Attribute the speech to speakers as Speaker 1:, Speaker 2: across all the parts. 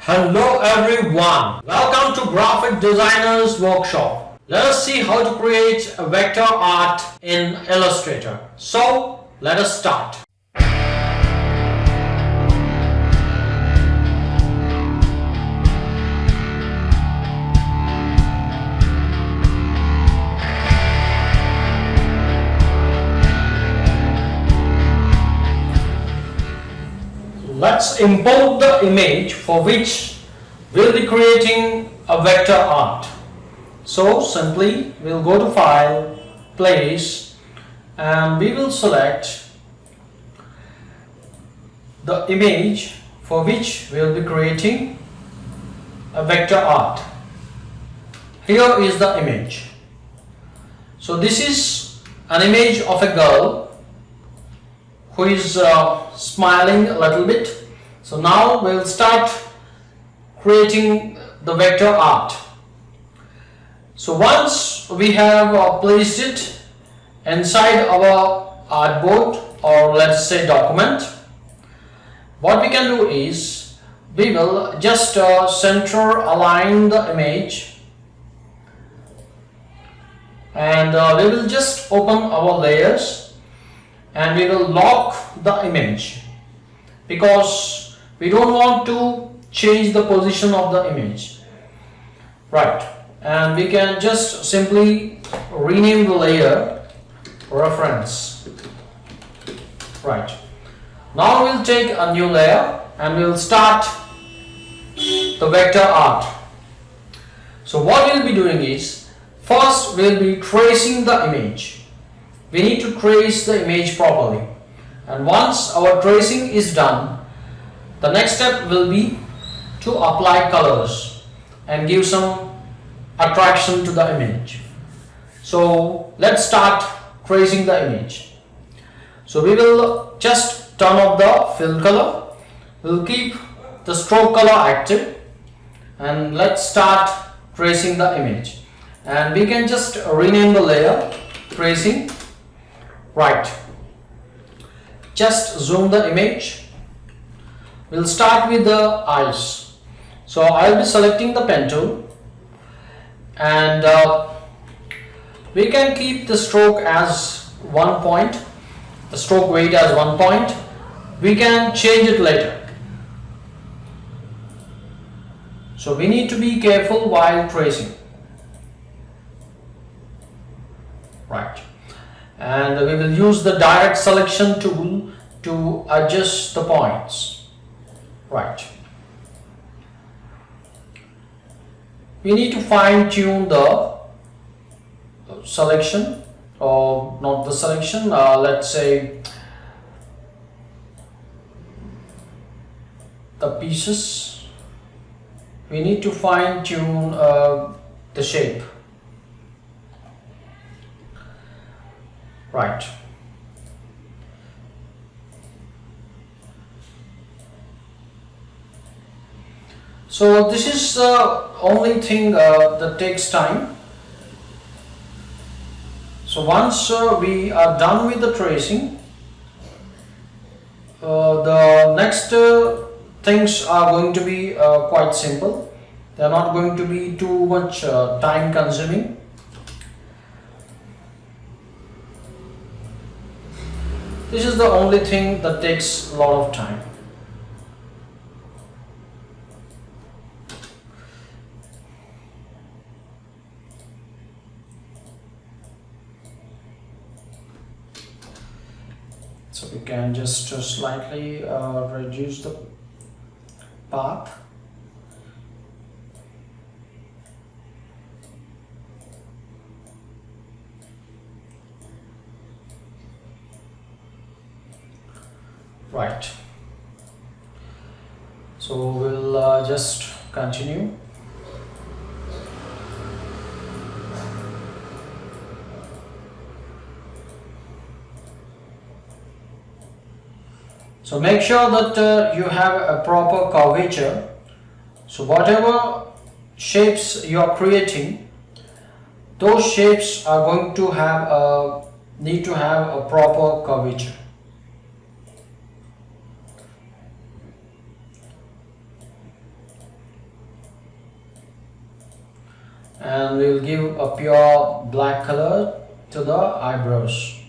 Speaker 1: Hello everyone, welcome to Graphic Designers Workshop. Let us see how to create a vector art in Illustrator. So let us start. Let's import the image for which we'll be creating a vector art. So simply we'll go to File, Place, and we will select the image for which we'll be creating a vector art. Here is the image. So this is an image of a girl who is smiling a little bit. So now we'll start creating the vector art. So once we have placed it inside our artboard, or let's say document, what we can do is we will just center align the image, and we will just open our layers and we will lock the image because we don't want to change the position of the image, right? And we can just simply rename the layer reference, right? Now we'll take a new layer and we'll start the vector art. So what we'll be doing is, first we'll be tracing the image. We need to trace the image properly, and once our tracing is done, the next step will be to apply colors and give some attraction to the image. So let's start tracing the image. So we will just turn off the fill color, we'll keep the stroke color active, and let's start tracing the image. And we can just rename the layer tracing. Right, just zoom the image. We'll start with the eyes. So I'll be selecting the pen tool, and we can keep the stroke as 1 point, the stroke weight as 1 point. We can change it later. So we need to be careful while tracing. Right. And we will use the direct selection tool to adjust the points. Right. We need to fine tune the selection, or not the selection, let's say the pieces. We need to fine tune the shape. Right. So this is the only thing that takes time. So once we are done with the tracing, the next things are going to be quite simple. They are not going to be too much time consuming. This is the only thing that takes a lot of time. So we can just slightly reduce the path. Right. So we'll just continue. So make sure that you have a proper curvature. So whatever shapes you are creating, those shapes are going to have need to have a proper curvature. and we will give a pure black color to the eyebrows.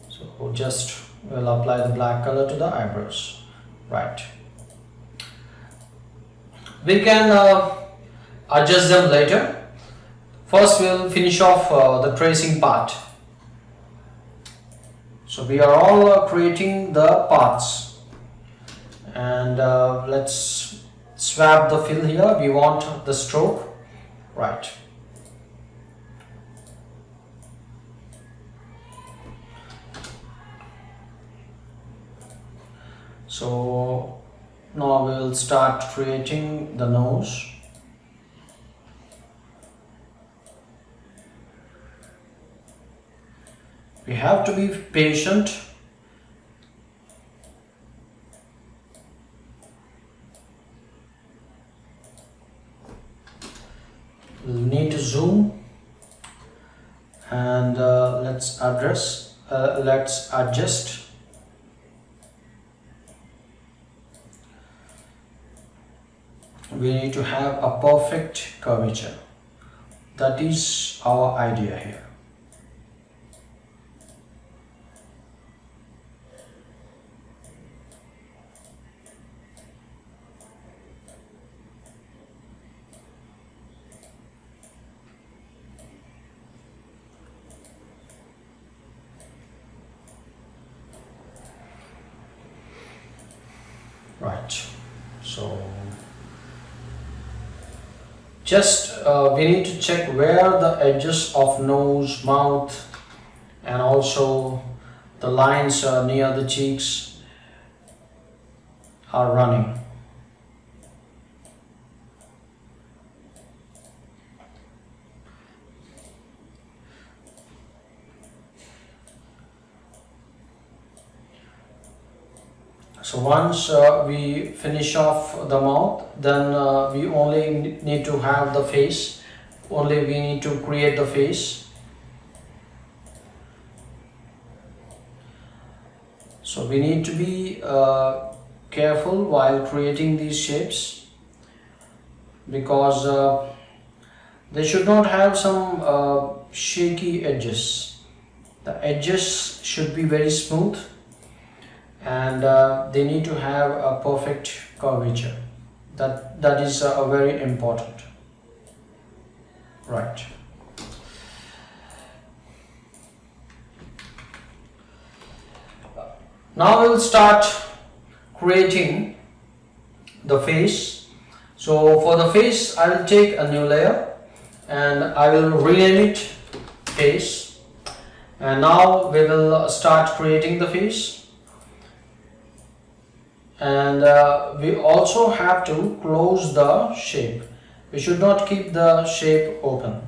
Speaker 1: So just we'll apply the black color to the eyebrows. Right. We can adjust them later. First we'll finish off the tracing part. So we are all creating the parts, and let's swap the fill here. We want the stroke. Right. So now we will start creating the nose. We have to be patient. We'll need to zoom, and let's adjust. We need to have a perfect curvature. That is our idea here. Right. So just we need to check where the edges of nose, mouth, and also the lines near the cheeks are running. So once we finish off the mouth, then we only need to have the face. Only we need to create the face. So we need to be careful while creating these shapes, because they should not have some shaky edges. The edges should be very smooth, and they need to have a perfect curvature. That is very important. Right. Now we will start creating the face. So for the face, I will take a new layer and I will rename it face. And now we will start creating the face. And we also have to close the shape. We should not keep the shape open.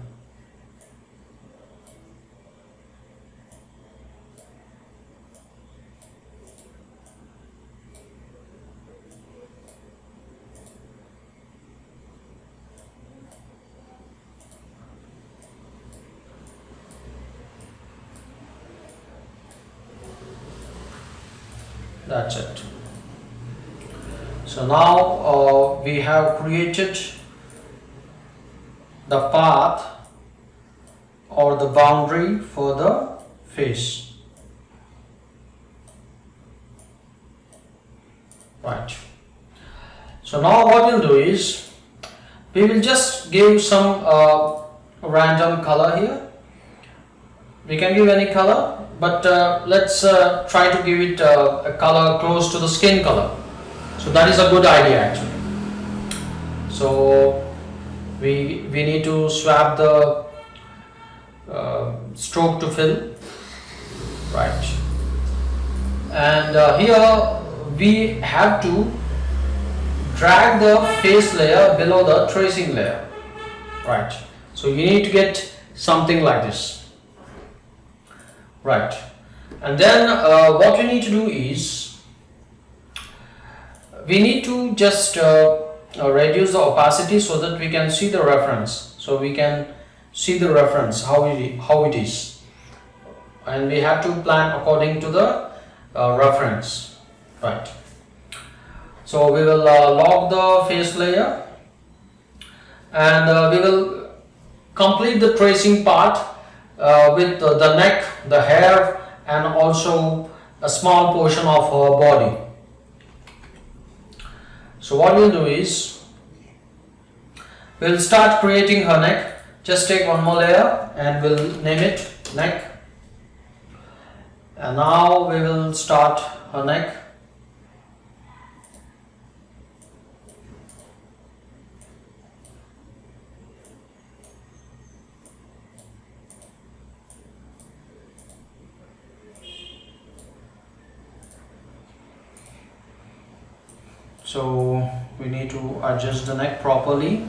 Speaker 1: That's it. So now we have created the path or the boundary for the face. Right. So now what we'll do is we will just give some random color here. We can give any color, but let's try to give it a color close to the skin color. So that is a good idea actually. So we need to swap the stroke to fill. Right. And here we have to drag the face layer below the tracing layer. Right. So you need to get something like this. Right. And then what we need to do is we need to just reduce the opacity so that we can see the reference. So we can see the reference, how it is. And we have to plan according to the reference. Right. So we will lock the face layer, and we will complete the tracing part with the neck, the hair, and also a small portion of her body. So what we'll do is, we'll start creating her neck. Just take one more layer and we'll name it neck. And now we will start her neck. So we need to adjust the neck properly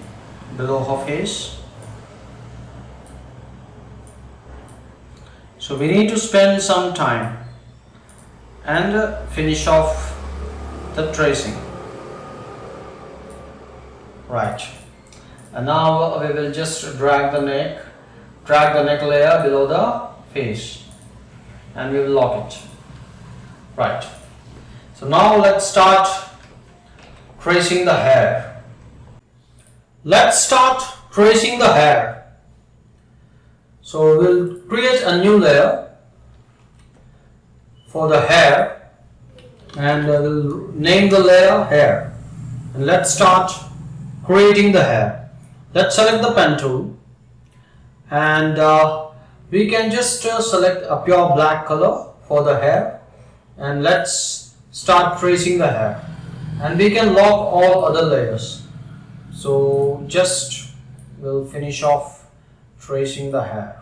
Speaker 1: below her face. So we need to spend some time and finish off the tracing. Right. And now we will just drag the neck layer below the face, and we will lock it. Right. So now let's start tracing the hair. Let's start tracing the hair. So we'll create a new layer for the hair, and we'll name the layer hair. And let's start creating the hair. Let's select the pen tool, and we can just select a pure black color for the hair, and let's start tracing the hair. And we can lock all other layers. So just we'll finish off tracing the hair.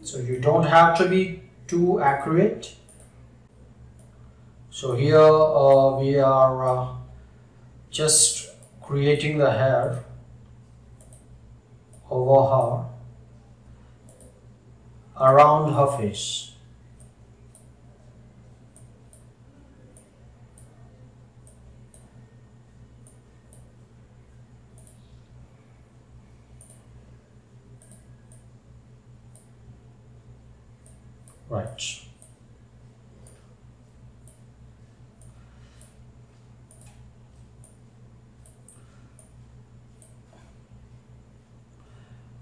Speaker 1: So you don't have to be too accurate. So here we are just creating the hair over her, around her face. Right.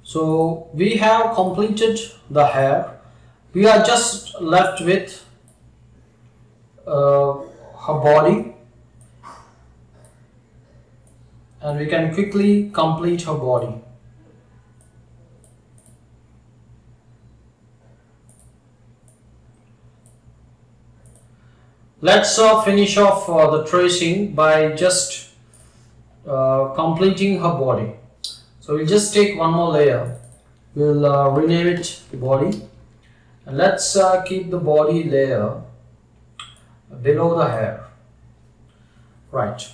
Speaker 1: So we have completed the hair. We are just left with her body, and we can quickly complete her body. Let's finish off the tracing by just completing her body. So we'll just take one more layer. We'll rename it body, and let's keep the body layer below the hair. Right.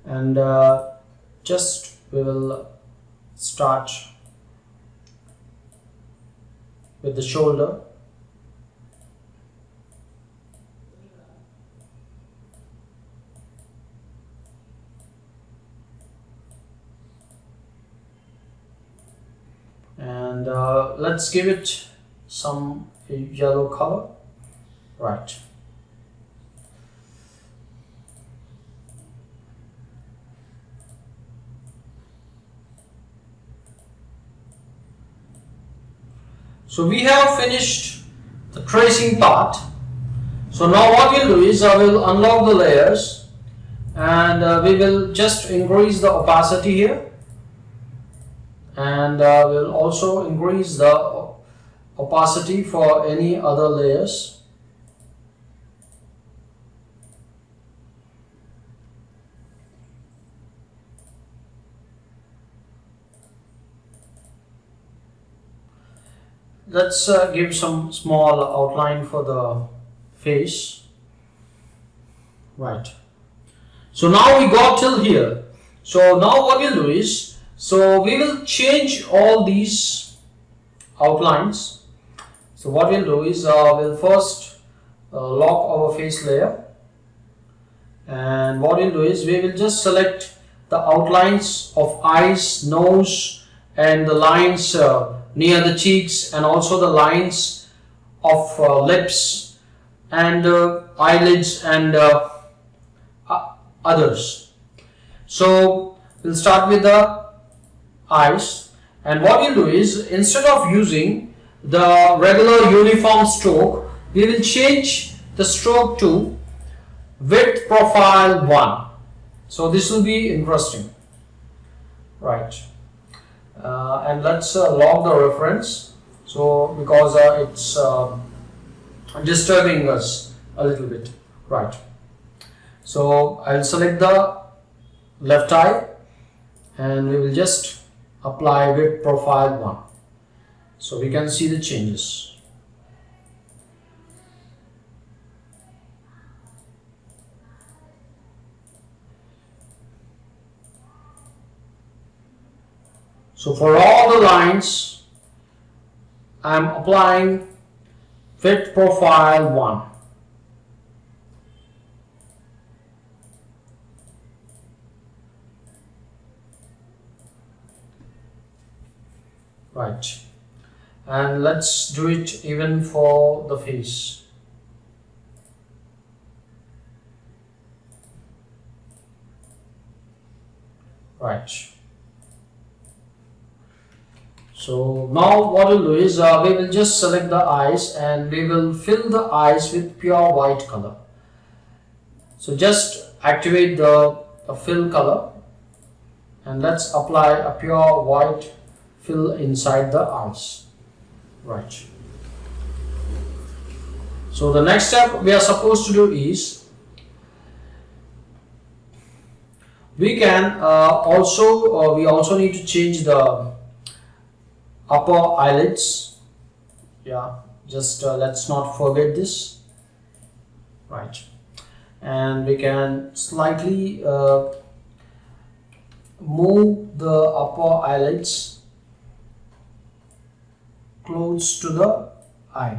Speaker 1: And just we will start with the shoulder. And let's give it some yellow color. Right. So we have finished the tracing part. So now what we'll do is I will unlock the layers, and we will just increase the opacity here, and we'll also increase the opacity for any other layers. Let's give some small outline for the face. Right. So now we got till here. So now what we'll do is, so we will change all these outlines. So what we'll do is we'll first lock our face layer, and what we'll do is we will just select the outlines of eyes, nose, and the lines near the cheeks, and also the lines of lips and eyelids and others. So we'll start with the eyes, and what we'll do is, instead of using the regular uniform stroke, we will change the stroke to width profile 1. So this will be interesting, right? And let's log the reference, so because it's disturbing us a little bit, right? So I'll select the left eye and we will just apply width profile 1, so we can see the changes. So for all the lines, I am applying width profile 1. Right, and let's do it even for the face. Right. So now what we'll do is, we will just select the eyes and we will fill the eyes with pure white color. So just activate the fill color and let's apply a pure white fill inside the eyes. Right. So the next step we are supposed to do is, we can we also need to change the upper eyelids. Yeah, just let's not forget this. Right, and we can slightly move the upper eyelids close to the eye.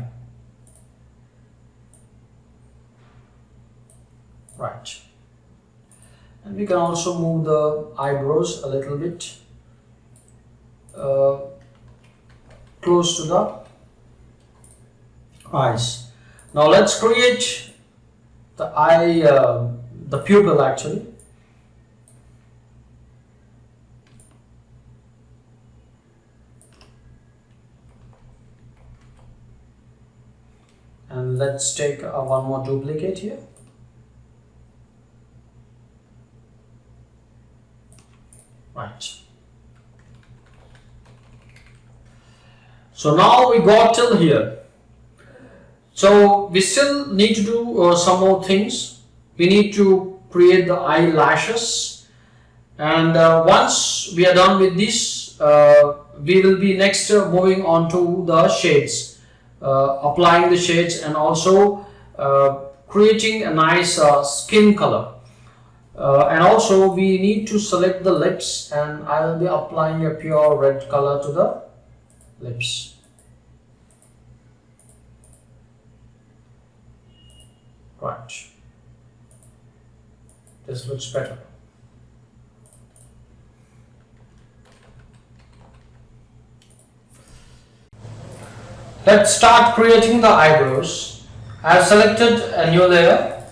Speaker 1: Right, and we can also move the eyebrows a little bit close to the eyes. Now let's create the eye, the pupil actually. And let's take one more duplicate here. Right. So now we got till here. So we still need to do some more things. We need to create the eyelashes, and once we are done with this, we will be next moving on to the shades, applying the shades and also creating a nice skin color. And also we need to select the lips, and I will be applying a pure red color to the lips. Right, this looks better. Let's start creating the eyebrows. I have selected a new layer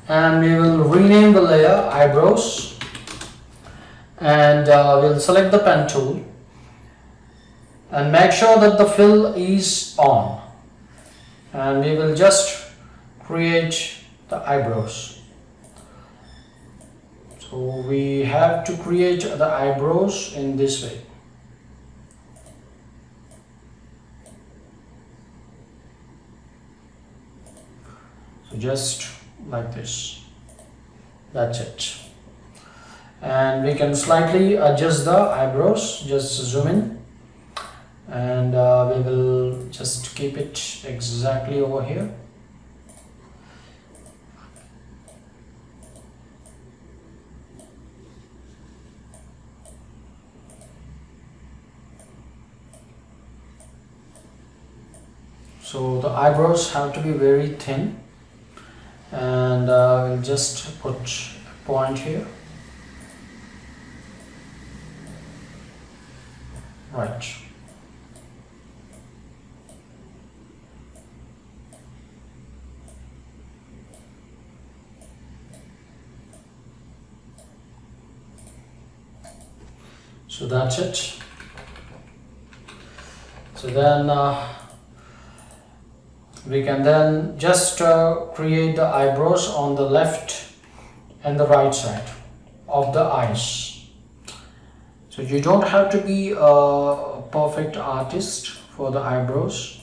Speaker 1: and we will rename the layer eyebrows, and we'll select the pen tool and make sure that the fill is on, and we will just create the eyebrows. So we have to create the eyebrows in this way. So just like this, that's it. And we can slightly adjust the eyebrows, just zoom in, and we will just keep it exactly over here. So the eyebrows have to be very thin, and we'll just put a point here. Right. So that's it. So then we can then just create the eyebrows on the left and the right side of the eyes. So you don't have to be a perfect artist for the eyebrows.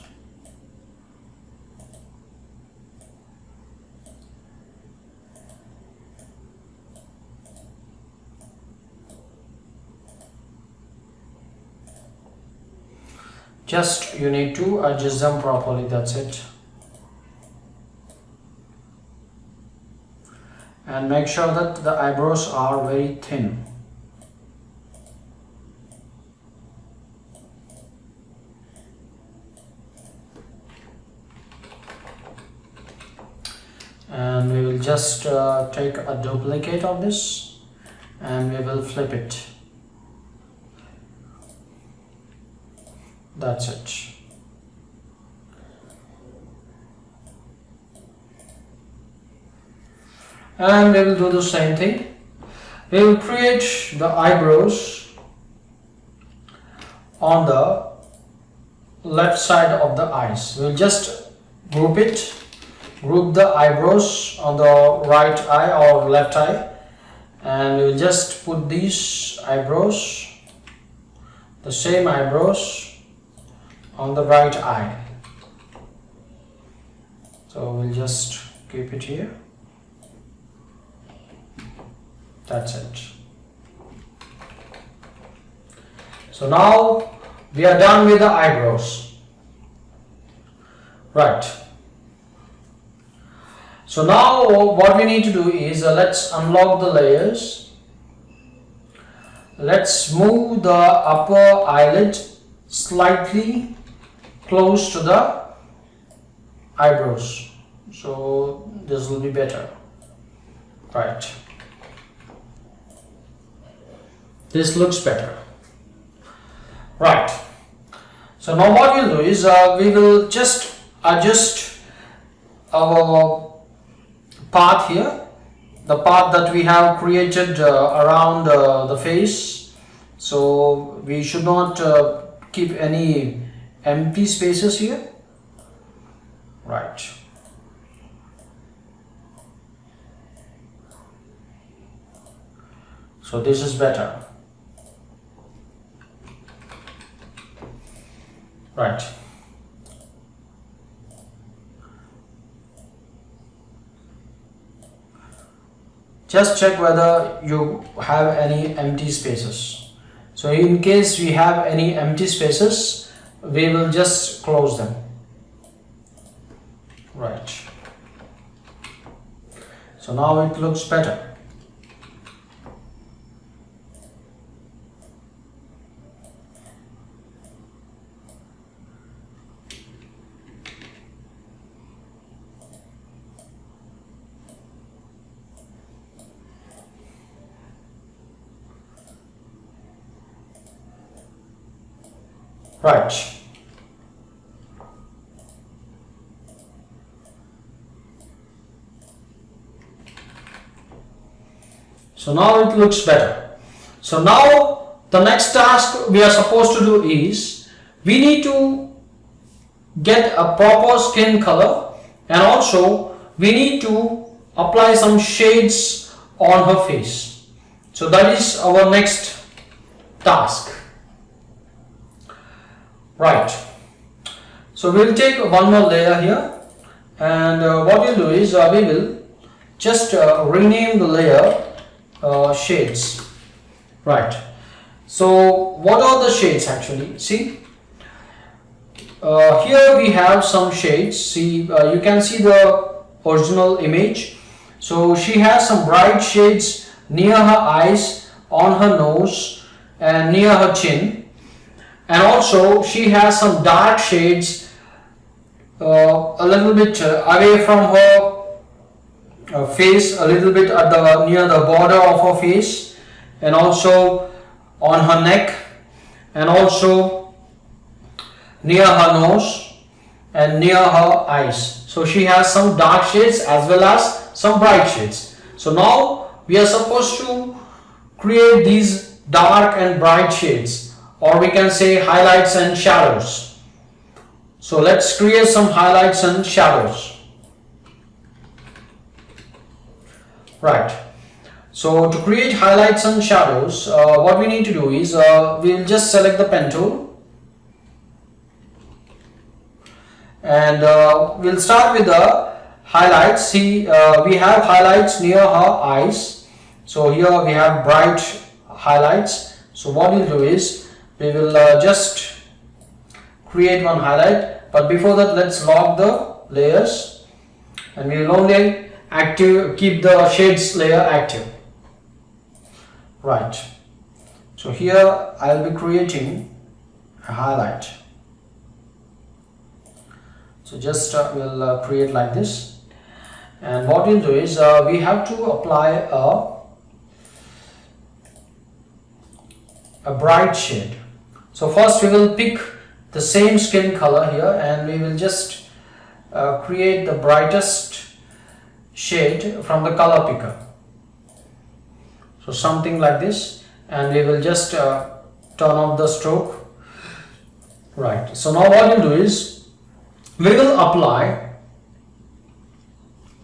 Speaker 1: Just you need to adjust them properly, that's it. And make sure that the eyebrows are very thin. And we will just take a duplicate of this and we will flip it. That's it. And we will do the same thing. We will create the eyebrows on the left side of the eyes. We will just group the eyebrows on the right eye or left eye, and we will just put these eyebrows, the same eyebrows, on the right eye. So we'll just keep it here. That's it. So now we are done with the eyebrows. Right. So now what we need to do is let's unlock the layers. Let's move the upper eyelid slightly close to the eyebrows. So this will be better. Right. This looks better. Right. So now what we'll do is we will just adjust our part here, the part that we have created around the face. So we should not keep any empty spaces here. Right. So this is better. Right. Just check whether you have any empty spaces. So in case we have any empty spaces, we will just close them. Right. So now it looks better. Right. So now it looks better. So now the next task we are supposed to do is we need to get a proper skin color, and also we need to apply some shades on her face. So that is our next task. Right. So we'll take one more layer here, and what we'll do is we will just rename the layer shades. Right. So what are the shades actually? See, here we have some shades. See, you can see the original image. So she has some bright shades near her eyes, on her nose, and near her chin. And also she has some dark shades a little bit away from her face, a little bit at the near the border of her face, and also on her neck, and also near her nose and near her eyes. So she has some dark shades as well as some bright shades. So now we are supposed to create these dark and bright shades, or we can say highlights and shadows. So let's create some highlights and shadows. Right. So to create highlights and shadows, what we need to do is we'll just select the pen tool, and we'll start with the highlights. See, we have highlights near her eyes. So here we have bright highlights. So what we'll do is we will just create one highlight, but before that let's lock the layers, and we will only keep the shades layer active. Right. So here I'll be creating a highlight. So just we'll create like this, and what we'll do is we have to apply a bright shade. So first we will pick the same skin color here, and we will just create the brightest shade from the color picker. So something like this, and we will just turn off the stroke. Right. So now what we'll do is we will apply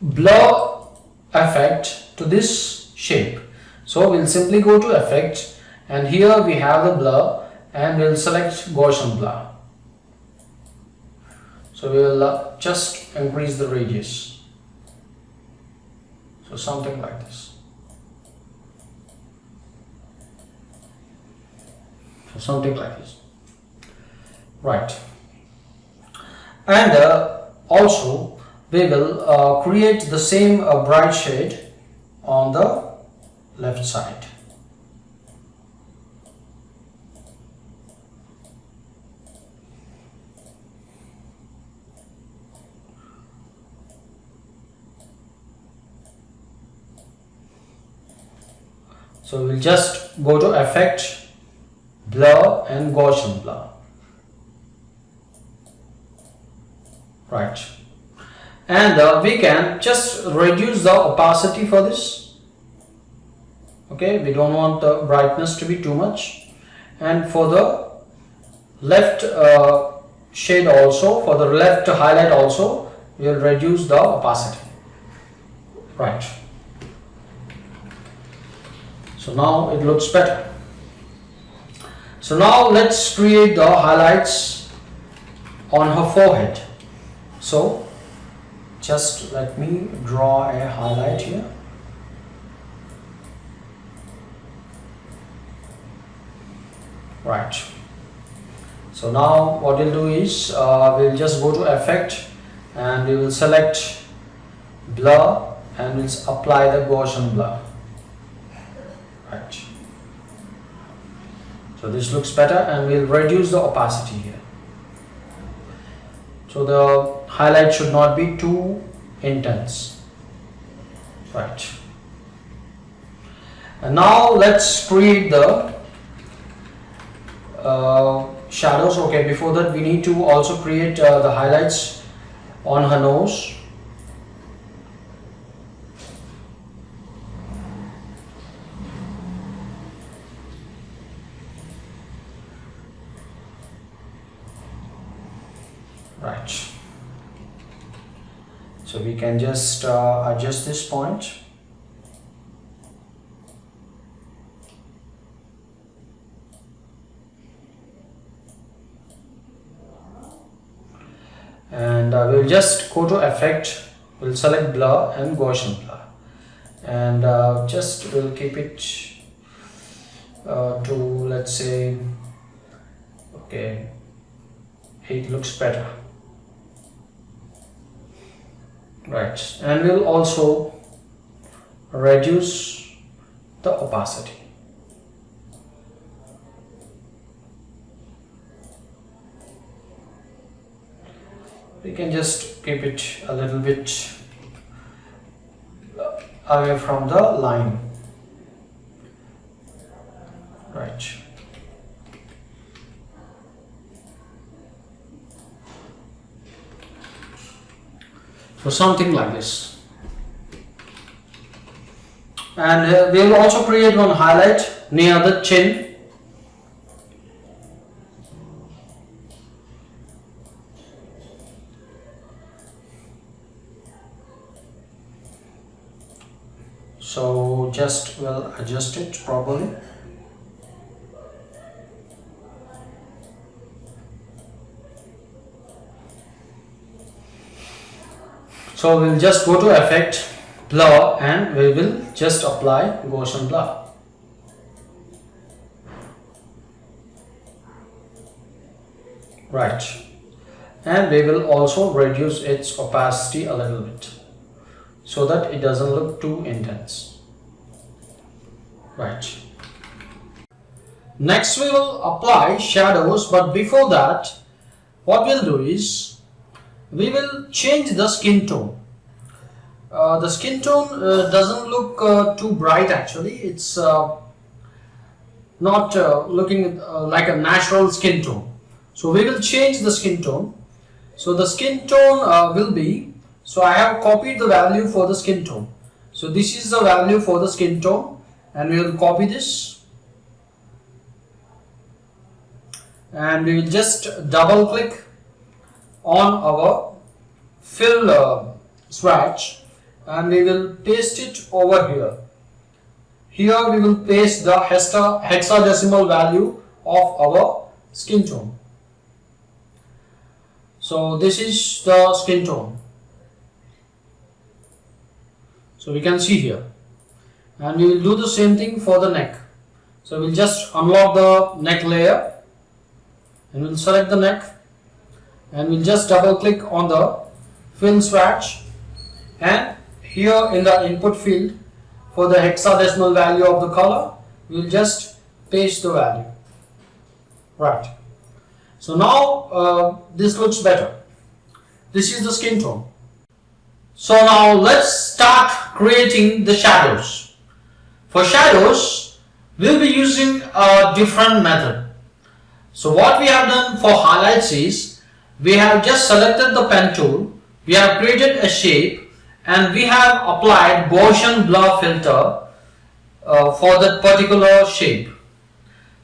Speaker 1: blur effect to this shape. So we'll simply go to effect, and here we have the blur, and we'll select Gaussian blur. So we will just increase the radius. So something like this. So something like this. Right. And also we will create the same bright shade on the left side. So we'll just go to effect, blur and Gaussian blur. Right. And we can just reduce the opacity for this. Okay, we don't want the brightness to be too much. And for the left shade also, for the left highlight also, we will reduce the opacity. Right. So now it looks better. So now let's create the highlights on her forehead. So just let me draw a highlight here. Right. So now what we'll do is we'll just go to effect, and we will select blur, and we'll apply the Gaussian blur. Right. So this looks better, and we'll reduce the opacity here. So the highlight should not be too intense. Right. And now let's create the shadows. Okay, before that we need to also create the highlights on her nose. Right. So we can just adjust this point. And we'll just go to effect, we'll select blur and Gaussian blur, and just we'll keep it to, let's say, okay, it looks better. Right. And we'll also reduce the opacity. We can just keep it a little bit away from the line. Right. So something like this. And we will also create one highlight near the chin. So just will adjust it properly. So we'll just go to effect, blur, and we will just apply Gaussian blur. Right. And we will also reduce its opacity a little bit, so that it doesn't look too intense. Right. Next we will apply shadows, but before that what we'll do is we will change the skin tone. The skin tone doesn't look too bright actually. It's not looking like a natural skin tone. So we will change the skin tone. So the skin tone will be, so I have copied the value for the skin tone. So this is the value for the skin tone, and we will copy this, and we will just double click on our fill swatch, and we will paste it over here. Here we will paste the hexadecimal value of our skin tone. So this is the skin tone. So we can see here, and we will do the same thing for the neck. So we'll just unlock the neck layer, and we'll select the neck, and we'll just double click on the fill swatch, and here in the input field for the hexadecimal value of the color, we'll just paste the value. Right. So now this looks better. This is the skin tone. So now let's start creating the shadows. For shadows, we'll be using a different method. So what we have done for highlights is, we have just selected the pen tool, we have created a shape, and we have applied Gaussian blur filter for that particular shape.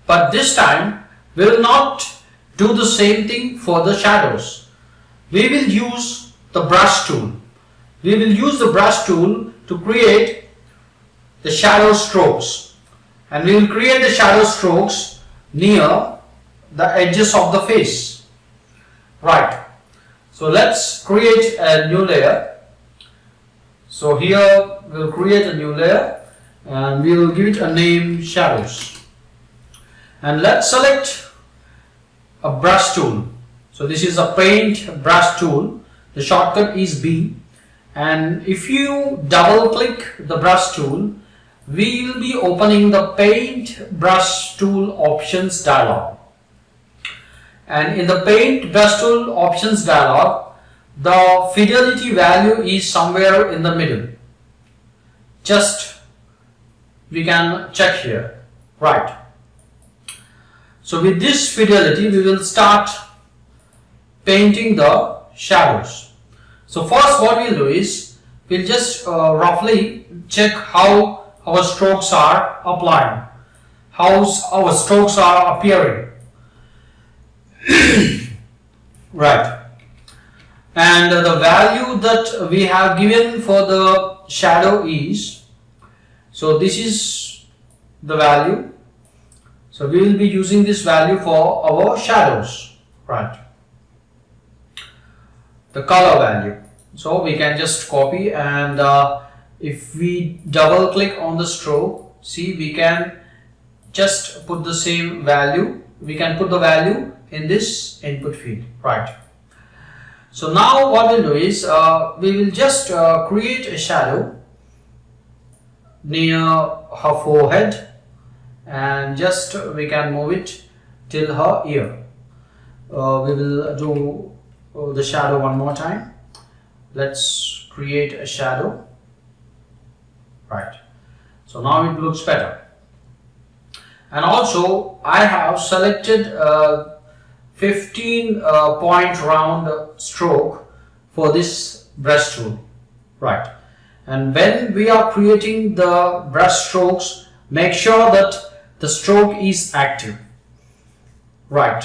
Speaker 1: But this time, we will not do the same thing for the shadows. We will use the brush tool. We will use the brush tool to create the shadow strokes, and we will create the shadow strokes near the edges of the face. Right. So let's create a new layer. So here we'll create a new layer, and we will give it a name, shadows. And let's select a brush tool. So this is a paint brush tool. The shortcut is B. And if you double click the brush tool, we will be opening the paint brush tool options dialog. And in the paint brush tool options dialog, the fidelity value is somewhere in the middle. Just we can check here. Right. So with this fidelity, we will start painting the shadows. So first what we'll do is, we'll just roughly check how our strokes are applying, how our strokes are appearing. Right. And the value that we have given for the shadow is, so this is the value. So we will be using this value for our shadows. Right. The color value. So we can just copy, and if we double click on the stroke, see, we can just put the same value. We can put the value in this input field. Right. So now what we'll do is, we will just create a shadow near her forehead, and just we can move it till her ear. We will do the shadow one more time. Let's create a shadow. Right. So now it looks better. And also I have selected 15 point round stroke for this brush tool, right? And when we are creating the brush strokes, make sure that the stroke is active, right?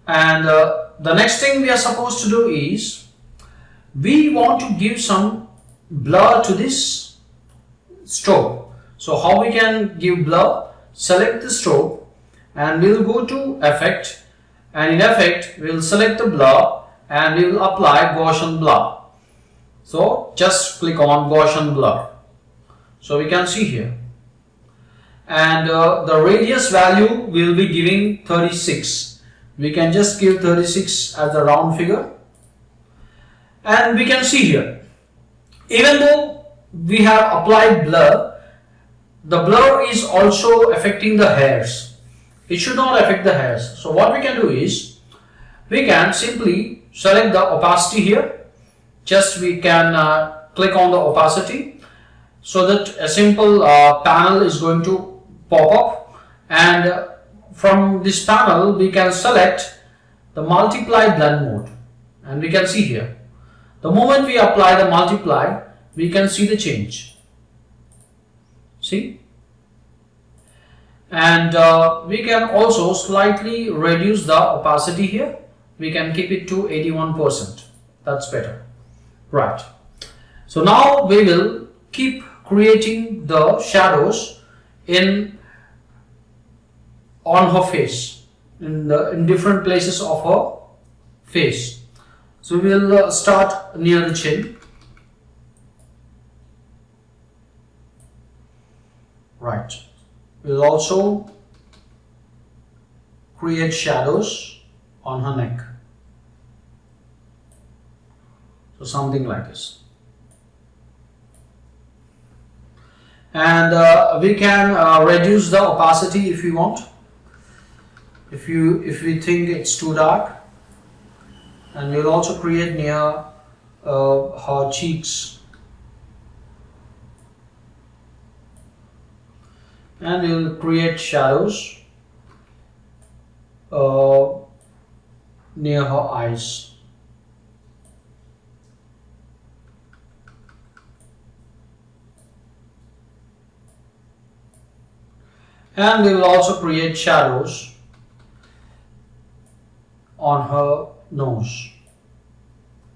Speaker 1: And the next thing we are supposed to do is we want to give some blur to this stroke. So how we can give blur? Select the stroke and we'll go to effect, and in effect we'll select the blur and we will apply Gaussian blur. So just click on Gaussian blur. So we can see here, and the radius value will be giving 36. We can just give 36 as a round figure, and we can see here, even though we have applied blur, the blur is also affecting the hairs. It should not affect the hairs. So what we can do is we can simply select the opacity here. Just we can click on the opacity, so that a simple panel is going to pop up, and from this panel we can select the multiply blend mode, and we can see here, the moment we apply the multiply, we can see the change. See? And we can also slightly reduce the opacity here. We can keep it to 81%. That's better. Right. So now we will keep creating the shadows on her face, in different places of her face. So we will start near the chin. Right. We'll also create shadows on her neck. So something like this. And we can reduce the opacity if we want. If we think it's too dark, and we'll also create near her cheeks. And we will create shadows near her eyes. And we will also create shadows on her nose,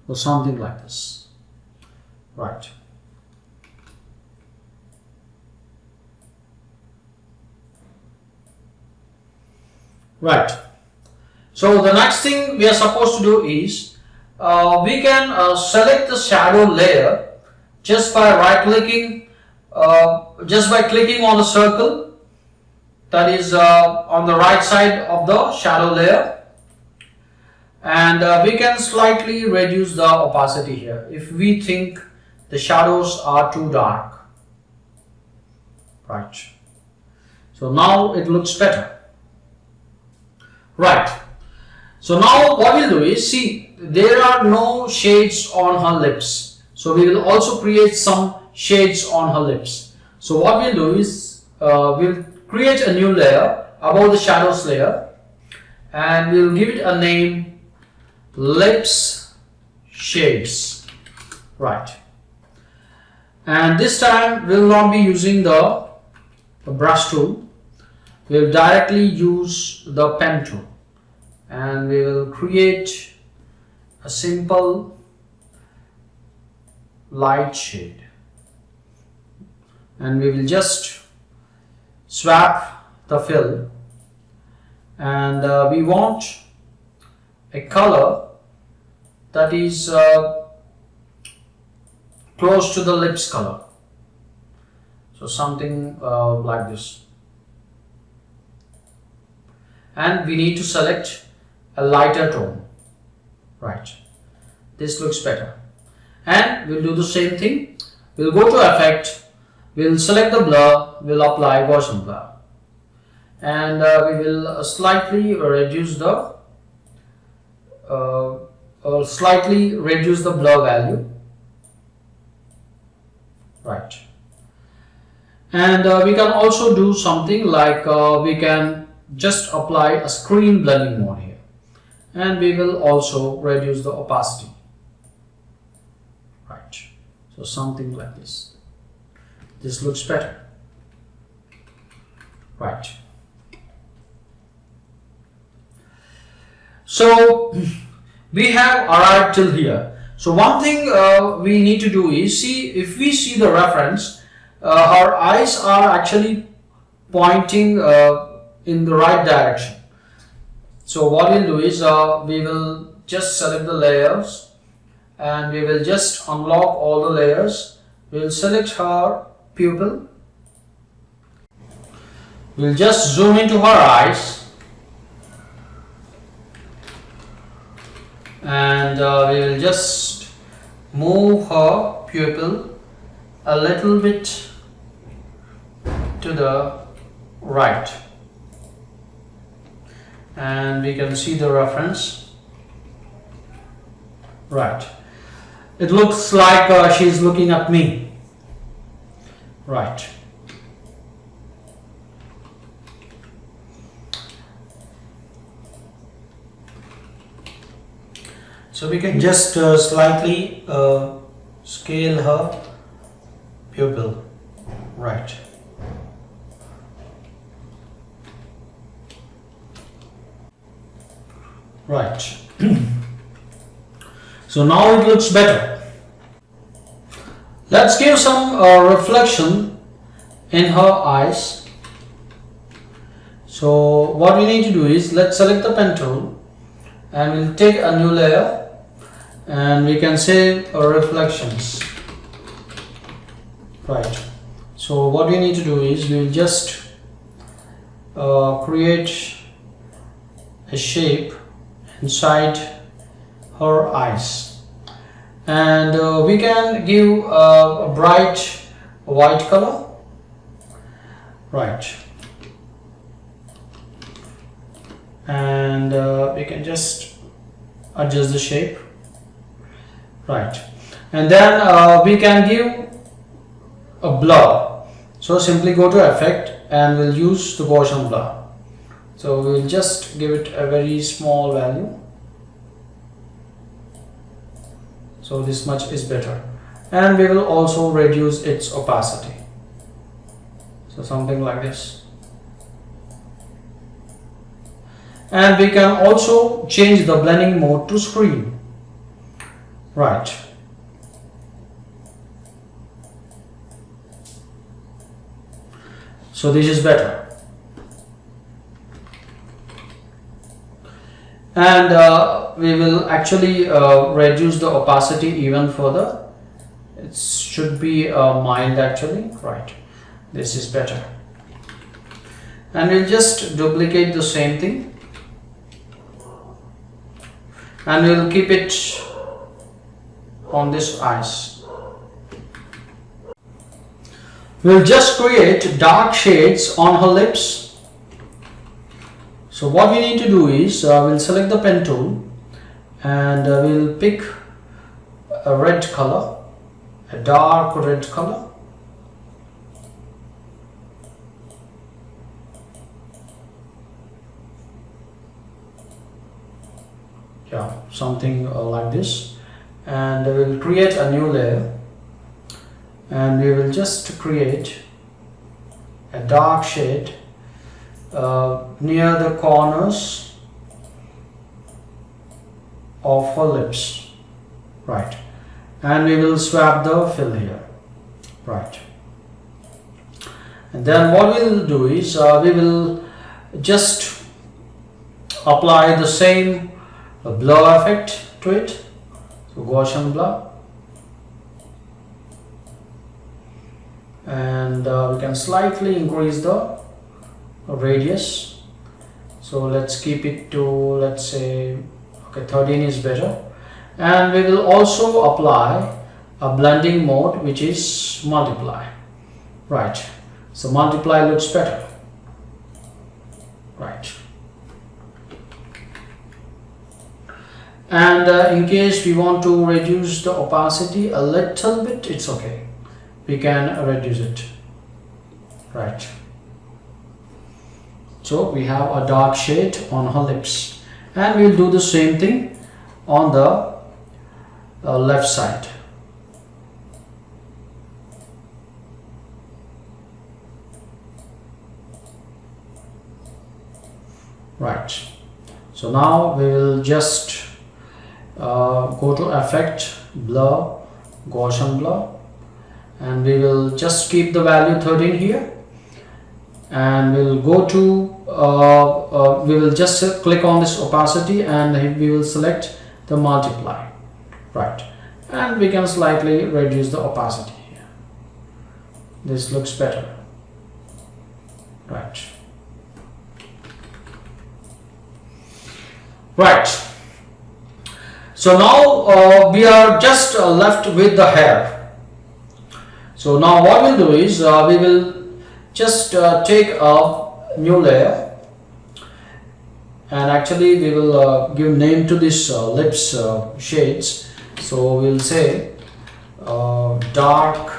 Speaker 1: or something like this. Right. Right. So the next thing we are supposed to do is we can select the shadow layer just by right clicking, just by clicking on the circle that is on the right side of the shadow layer, and we can slightly reduce the opacity here if we think the shadows are too dark. Right. So now it looks better. Right. So now what we'll do is, see, there are no shades on her lips. So we will also create some shades on her lips. So what we'll do is we'll create a new layer above the shadows layer, and we'll give it a name, lips shades. Right. And this time we'll not be using the brush tool. We'll directly use the pen tool, and we will create a simple light shade, and we will just swap the fill, and we want a color that is close to the lips color, so something like this. And we need to select a lighter tone. Right. This looks better. And we'll do the same thing. We'll go to effect, we'll select the blur, we'll apply Gaussian blur, and we will slightly reduce the blur value. Right. And we can also do something like we can just apply a screen blending mode here, and we will also reduce the opacity. Right, so something like this. This looks better. Right. So we have arrived till here. So one thing we need to do is see, if we see the reference, her eyes are actually pointing in the right direction. So what we'll do is we will just select the layers and we will just unlock all the layers. We'll select her pupil. We'll just zoom into her eyes and we will just move her pupil a little bit to the right, and we can see the reference. Right, it looks like she's looking at me. Right. So we can just slightly scale her pupil. Right. Right. So now it looks better. Let's give some reflection in her eyes. So what we need to do is, let's select the pen tool and we'll take a new layer and we can say reflections. Right. So what we need to do is, we will just create a shape inside her eyes, and we can give a bright white color. Right. And we can just adjust the shape. Right. And then we can give a blur. So simply go to effect and we'll use the Gaussian blur. So we'll just give it a very small value. So this much is better. And we will also reduce its opacity. So something like this. And we can also change the blending mode to screen. Right. So this is better. And we will actually reduce the opacity even further. It should be mild actually. Right. This is better. And we'll just duplicate the same thing. And we'll keep it on this eyes. We'll just create dark shades on her lips. So what we need to do is, we'll select the pen tool and we'll pick a red color, a dark red color. Yeah, something like this. And we will create a new layer and we will just create a dark shade near the corners of her lips. Right. And we will swap the fill here. Right. And then what we will do is, we will just apply the same blur effect to it. So Gaussian blur, and we can slightly increase the radius. So let's keep it to, let's say, okay, 13 is better. And we will also apply a blending mode, which is multiply. Right. So multiply looks better. Right. And in case we want to reduce the opacity a little bit, it's okay. We can reduce it. Right. So we have a dark shade on her lips. and we'll do the same thing on the left side. Right, so now we will just go to effect, blur, Gaussian blur, and we will just keep the value 13 here, and we'll go to we will just click on this opacity and we will select the multiply. Right, and we can slightly reduce the opacity here. This looks better. Right. Right, so now we are just left with the hair. So now what we'll do is we will just take a new layer, and actually we will give name to this lips shades. So we'll say dark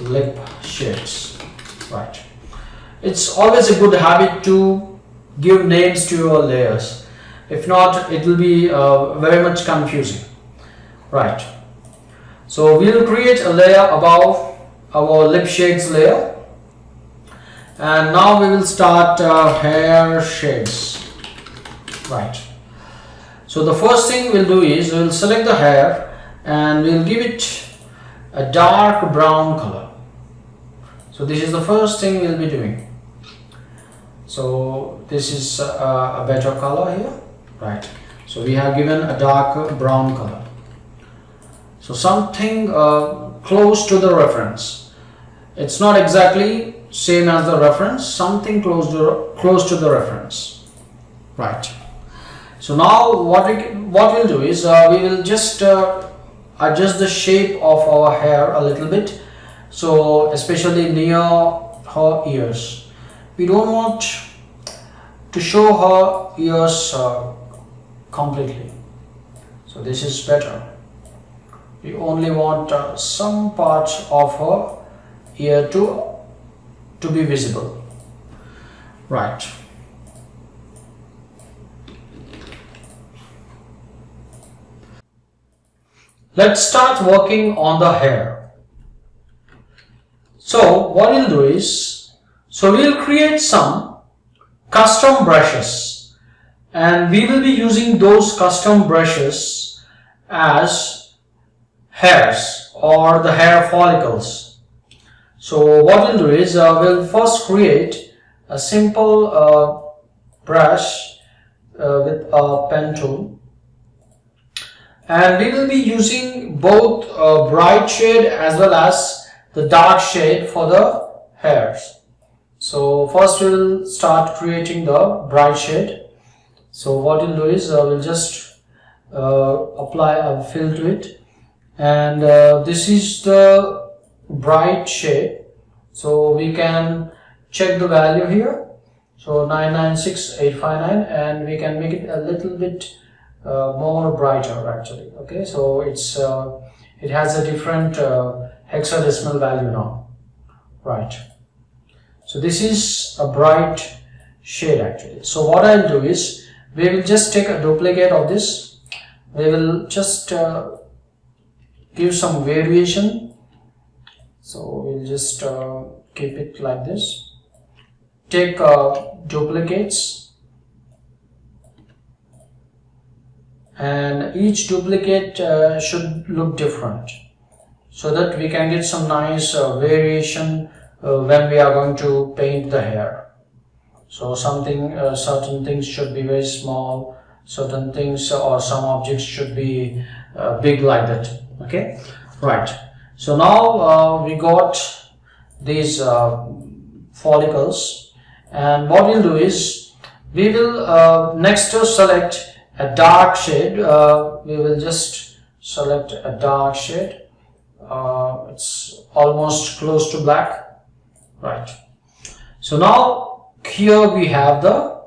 Speaker 1: lip shades. Right, it's always a good habit to give names to your layers. If not, it will be very much confusing. Right, so we will create a layer above our lip shades layer, and now we will start hair shades. Right, so the first thing we'll do is we'll select the hair and we'll give it a dark brown color. So this is the first thing we'll be doing. So this is a better color here. Right, so we have given a dark brown color, so something close to the reference. It's not exactly same as the reference, something close to the reference. Right, so now what we'll do is we will just adjust the shape of our hair a little bit, so especially near her ears. We don't want to show her ears completely, so this is better. We only want some parts of her ear to be visible. Right, let's start working on the hair. So what we'll do is, so we'll create some custom brushes, and we will be using those custom brushes as hairs or the hair follicles. So what we'll do is we'll first create a simple brush with a pen tool, and we will be using both bright shade as well as the dark shade for the hairs. So first we will start creating the bright shade. So what we'll do is we'll just apply a fill to it, and this is the bright shade. So we can check the value here, so 996859, and we can make it a little bit more brighter actually. Okay, so it's it has a different hexadecimal value now. Right, so this is a bright shade actually. So what I'll do is we will just take a duplicate of this. We will just give some variation. So we'll just keep it like this. Take duplicates, and each duplicate should look different, so that we can get some nice variation when we are going to paint the hair. So certain things should be very small, certain things or some objects should be big like that. Okay, right, so now we got these follicles, and what we'll do is we will next select a dark shade. We will just select a dark shade. It's almost close to black. Right, so now here we have the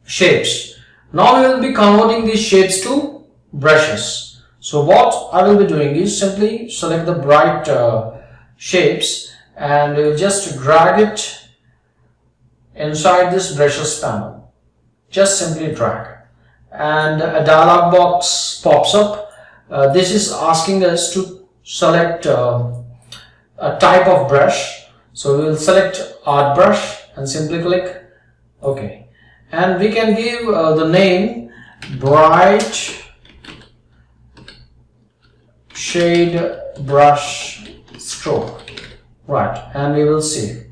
Speaker 1: shapes. Now we will be converting these shapes to brushes. So what I will be doing is simply select the bright shapes, and we will just drag it inside this brushes panel. Just simply drag and a dialog box pops up. This is asking us to select a type of brush. So we will select art brush and simply click OK. And we can give the name bright shade brush stroke. Right, and we will save.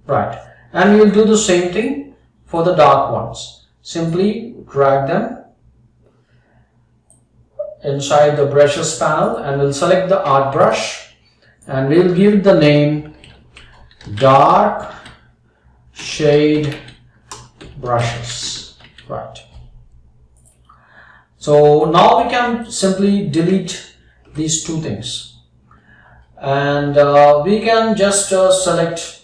Speaker 1: Right, and we will do the same thing for the dark ones. Simply drag them inside the brushes panel and we'll select the art brush and we'll give it the name dark shade brushes. Right. So now we can simply delete these two things and we can just select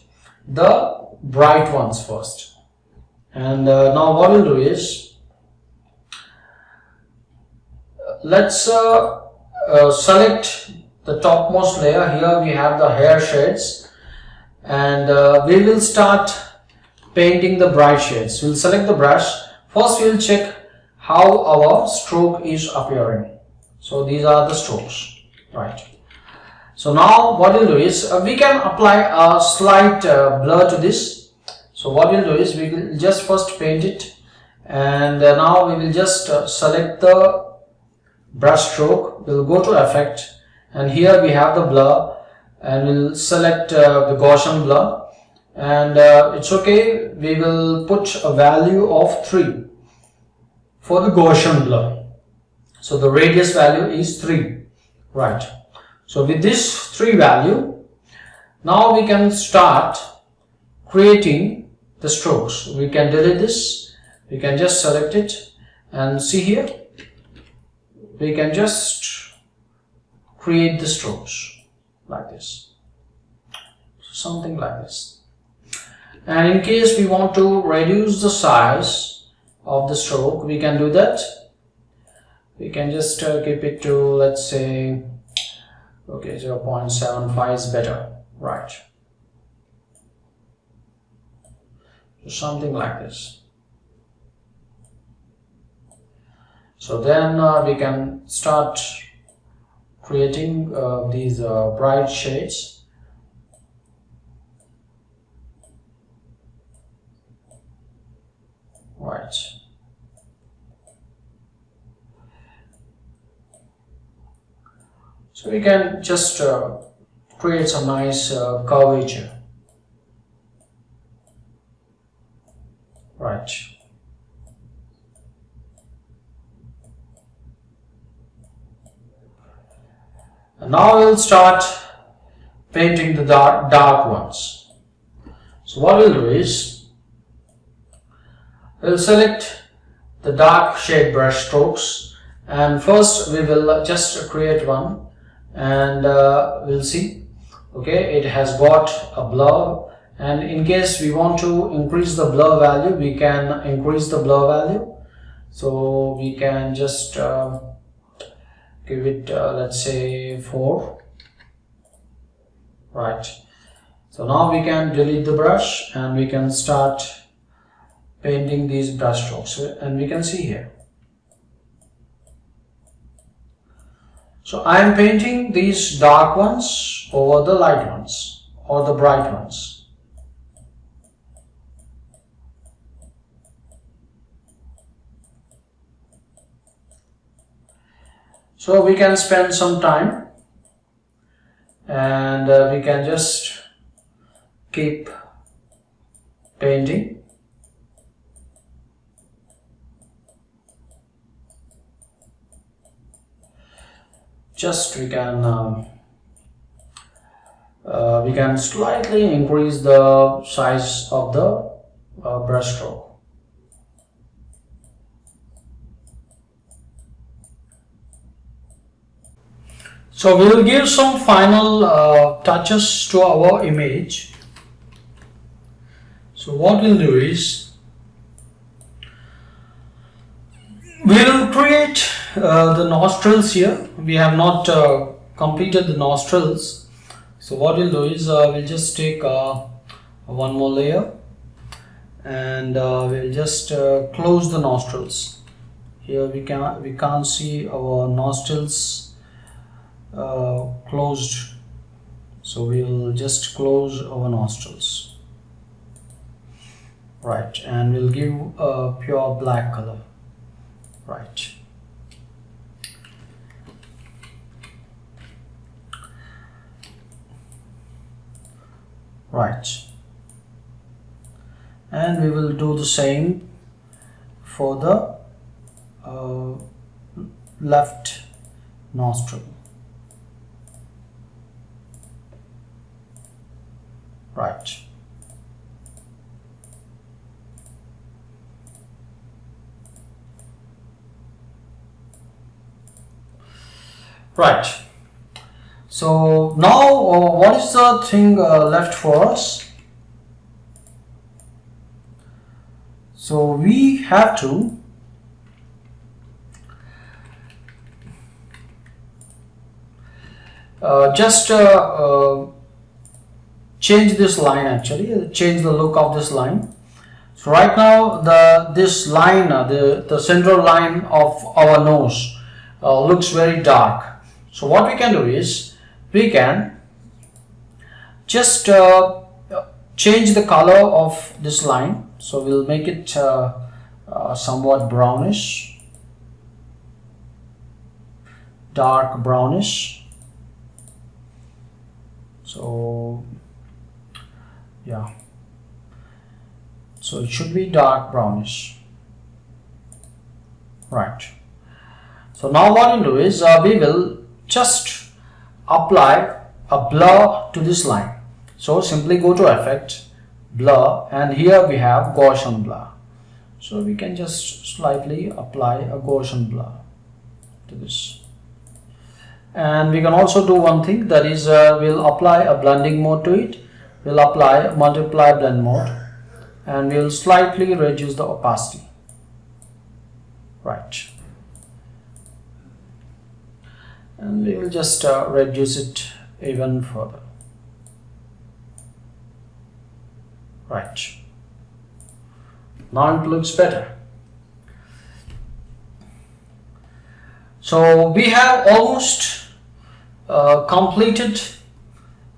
Speaker 1: the bright ones first. And now what we'll do is let's select the topmost layer. Here we have the hair shades and we will start painting the bright shades. We'll select the brush. First we'll check how our stroke is appearing. So these are the strokes, right? So now what we'll do is we can apply a slight blur to this. So what we'll do is we will just first paint it and now we will just select the brush stroke. We'll go to effect and here we have the blur and we'll select the Gaussian blur and it's okay. We will put a value of 3 for the Gaussian blur. So the radius value is 3, right? So with this 3 value, now we can start creating the strokes. We can delete this, we can just select it and see here, we can just create the strokes like this, something like this. And in case we want to reduce the size of the stroke, we can do that. We can just keep it to, let's say, okay, 0.75 is better, right? So something like this. So then we can start creating these bright shades. Right. So we can just create some nice curvature. Right. And now we'll start painting the dark ones. So what we'll do is we'll select the dark shade brush strokes and first we will just create one and we'll see, okay, it has got a blur and in case we want to increase the blur value, we can increase the blur value. So we can just give it let's say 4, right? So now we can delete the brush and we can start painting these brush strokes and we can see here. So I am painting these dark ones over the light ones or the bright ones. So we can spend some time and we can just keep painting. Just we can slightly increase the size of the brush stroke. So we will give some final touches to our image. So what we'll do is we will create the nostrils here. We have not completed the nostrils. So what we'll do is we'll just take one more layer and we'll just close the nostrils. Here we can't see our nostrils closed, so we'll just close our nostrils. Right, and we'll give a pure black color. Right. Right, and we will do the same for the left nostril. Right. Right. So now what is the thing left for us? So we have to just change this line, actually change the look of this line. So right now this line, the central line of our nose looks very dark. So what we can do is we can just change the color of this line. So we'll make it somewhat brownish, dark brownish. So yeah, so it should be dark brownish. Right. So now what we'll do is we will just apply a blur to this line. So simply go to Effect, Blur, and here we have Gaussian blur. So we can just slightly apply a Gaussian blur to this. And we can also do one thing, that is we'll apply a blending mode to it. We'll apply multiply blend mode, and we'll slightly reduce the opacity. Right. And we will just reduce it even further. Right. Now it looks better. So we have almost completed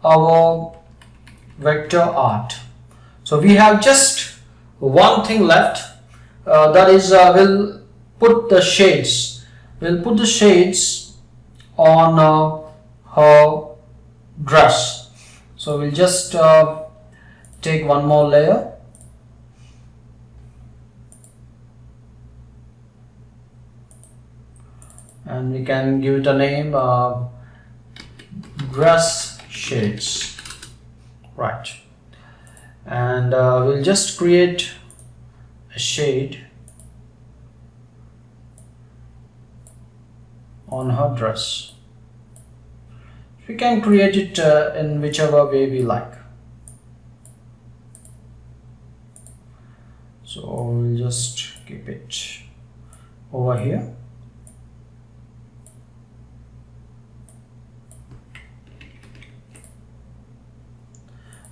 Speaker 1: our vector art. So we have just one thing left, that is we'll put the shades. We'll put the shades on her dress. So we'll just take one more layer, and we can give it a name, dress shades. Right. And we'll just create a shade on her dress. We can create it in whichever way we like. So we'll just keep it over here.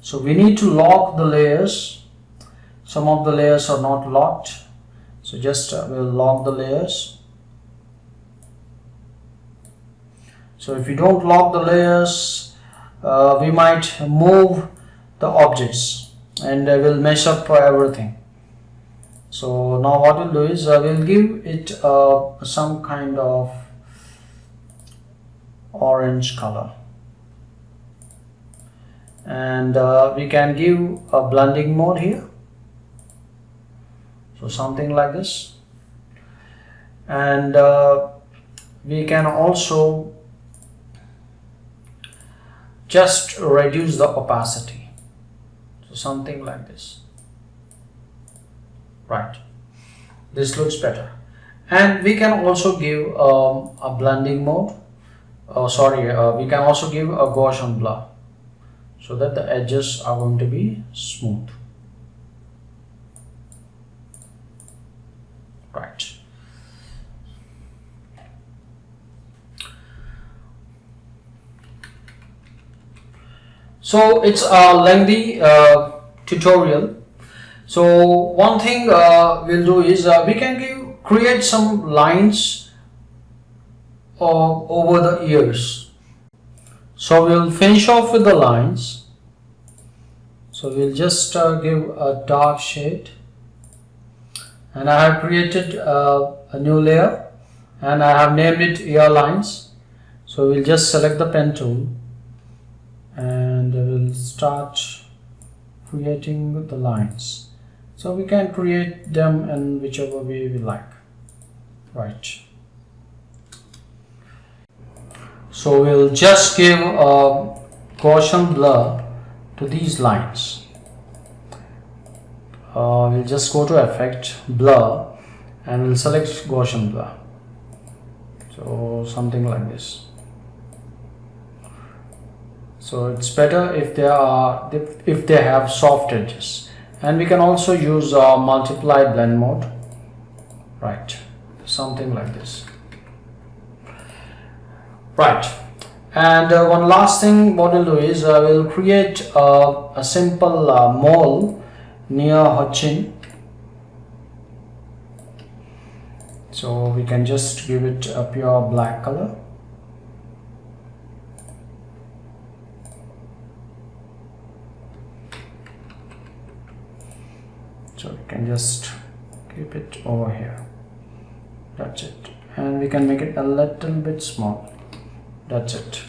Speaker 1: So we need to lock the layers. Some of the layers are not locked, so just we'll lock the layers. So if we don't lock the layers, we might move the objects and we'll mess up everything. So now what we'll do is we'll give it some kind of orange color, and we can give a blending mode here, so something like this. And we can also just reduce the opacity, so something like this. Right, this looks better. And we can also give a blending mode, we can also give a Gaussian blur, so that the edges are going to be smooth. Right. So it's a lengthy tutorial, So one thing we'll do is we can create some lines over the ears. So we'll finish off with the lines. So we'll just give a dark shade, and I have created a new layer and I have named it ear lines. So we'll just select the pen tool and we'll start creating the lines. So we can create them in whichever way we like. Right. So we'll just give a Gaussian blur to these lines. We'll just go to Effect, Blur, and we'll select Gaussian blur. So something like this. So it's better if they have soft edges, and we can also use multiply blend mode. Right, something like this. Right, and one last thing what we'll do is we'll create a simple mole near her chin. So we can just give it a pure black color. So we can just keep it over here. That's it. And we can make it a little bit small. That's it.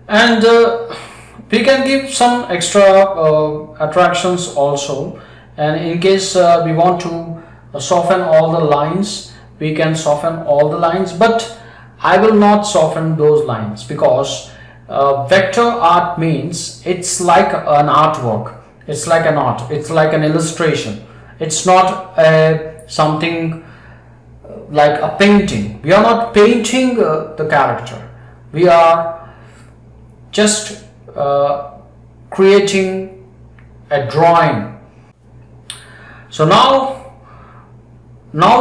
Speaker 1: And we can give some extra attractions also. And in case we want to soften all the lines, we can soften all the lines. But I will not soften those lines because vector art means it's like an artwork. It's like an art. It's like an illustration. It's not something like a painting. We are not painting the character. We are just creating a drawing. So now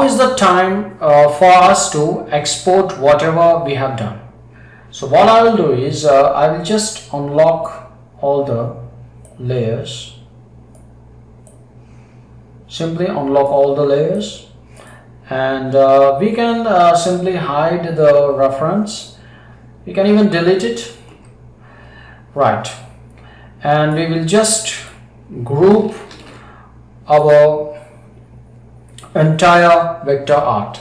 Speaker 1: is the time for us to export whatever we have done. So what I will do is I will just unlock all the layers. Simply unlock all the layers, and we can simply hide the reference. We can even delete it. Right, and we will just group our entire vector art.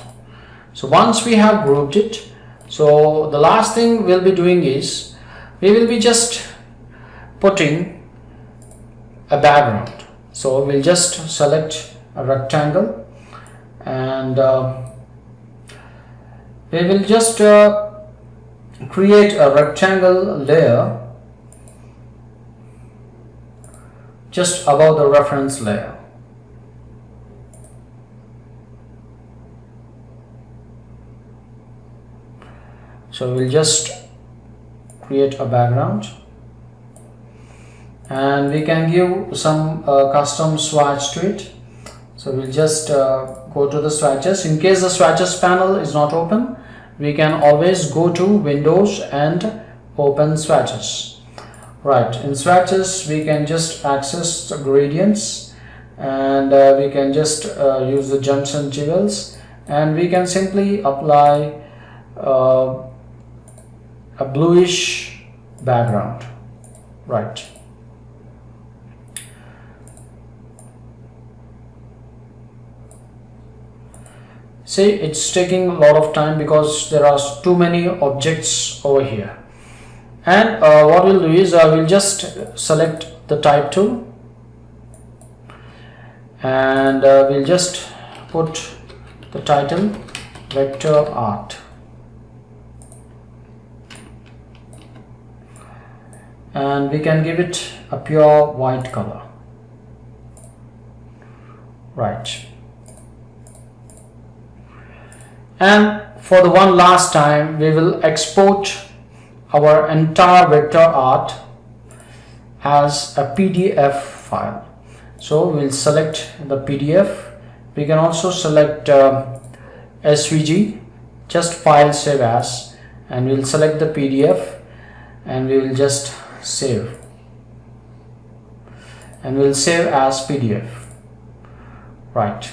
Speaker 1: So once we have grouped it, so the last thing we'll be doing is we will be just putting a background. So we'll just select a rectangle, and we will just create a rectangle layer just above the reference layer. So we'll just create a background, and we can give some custom swatch to it. So we'll just go to the swatches. In case the swatches panel is not open, we can always go to Windows and open swatches. Right, in swatches we can just access the gradients, and we can just use the jumps and jiggles, and we can simply apply a bluish background. Right. See, it's taking a lot of time because there are too many objects over here. And what we'll do is we'll just select the type tool, and we'll just put the title vector art, and we can give it a pure white color. Right. And for the one last time, we will export our entire vector art as a PDF file. So we'll select the PDF. We can also select SVG, just file save as, and we'll select the PDF and we will just save, and we'll save as PDF, right.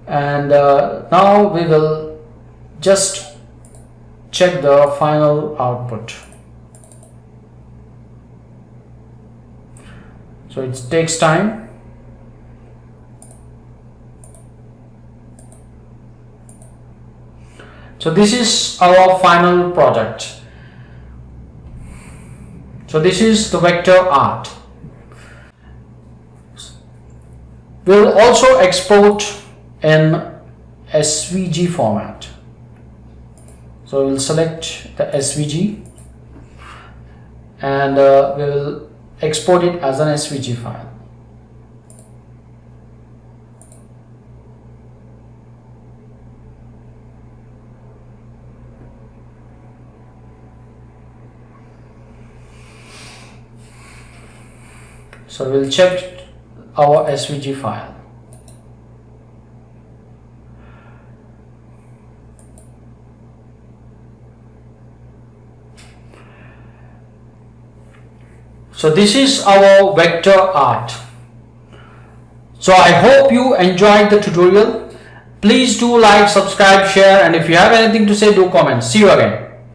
Speaker 1: And now we will just check the final output. So it takes time. So this is our final project. So this is the vector art. We'll also export in SVG format. So we'll select the SVG and we will export it as an SVG file. So we'll check our SVG file. So this is our vector art. So I hope you enjoyed the tutorial. Please do like, subscribe, share, and if you have anything to say, do comment. See you again.